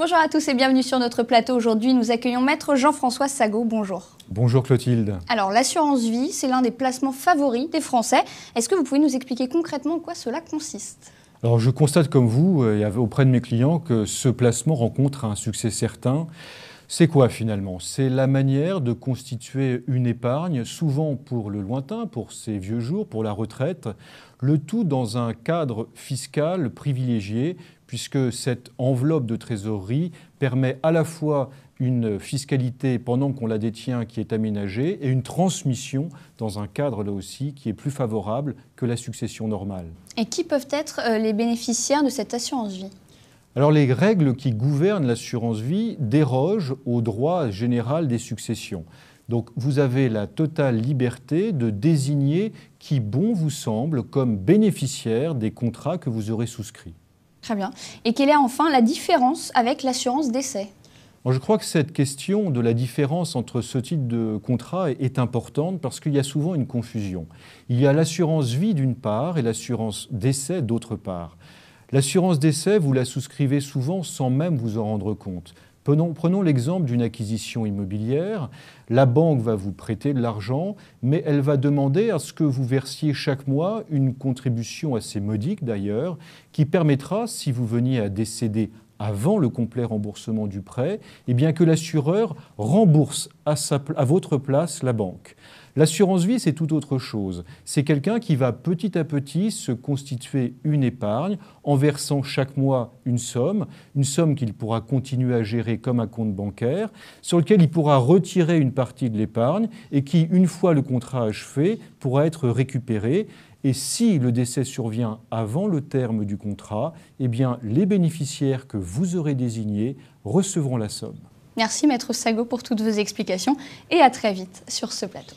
Bonjour à tous et bienvenue sur notre plateau. Aujourd'hui, nous accueillons Maître Jean-François Sagot. Bonjour. Bonjour Clotilde. Alors, l'assurance vie, c'est l'un des placements favoris des Français. Est-ce que vous pouvez nous expliquer concrètement en quoi cela consiste ? Alors je constate comme vous, auprès de mes clients, que ce placement rencontre un succès certain. C'est quoi finalement? C'est la manière de constituer une épargne, souvent pour le lointain, pour ses vieux jours, pour la retraite, le tout dans un cadre fiscal privilégié, puisque cette enveloppe de trésorerie permet à la fois une fiscalité pendant qu'on la détient qui est aménagée et une transmission dans un cadre là aussi qui est plus favorable que la succession normale. Et qui peuvent être les bénéficiaires de cette assurance vie ? Alors les règles qui gouvernent l'assurance vie dérogent au droit général des successions. Donc vous avez la totale liberté de désigner qui bon vous semble comme bénéficiaire des contrats que vous aurez souscrits. Très bien. Et quelle est enfin la différence avec l'assurance décès ? Je crois que cette question de la différence entre ce type de contrat est importante parce qu'il y a souvent une confusion. Il y a l'assurance vie d'une part et l'assurance décès d'autre part. L'assurance décès, vous la souscrivez souvent sans même vous en rendre compte. Prenons l'exemple d'une acquisition immobilière. La banque va vous prêter de l'argent, mais elle va demander à ce que vous versiez chaque mois une contribution assez modique d'ailleurs, qui permettra, si vous veniez à décéder avant le complet remboursement du prêt, eh bien que l'assureur rembourse à votre place la banque. L'assurance vie, c'est tout autre chose. C'est quelqu'un qui va petit à petit se constituer une épargne en versant chaque mois une somme qu'il pourra continuer à gérer comme un compte bancaire, sur lequel il pourra retirer une partie de l'épargne et qui, une fois le contrat achevé, pourra être récupéré. Et si le décès survient avant le terme du contrat, eh bien, les bénéficiaires que vous aurez désignés recevront la somme. Merci Maître Sagot pour toutes vos explications et à très vite sur ce plateau.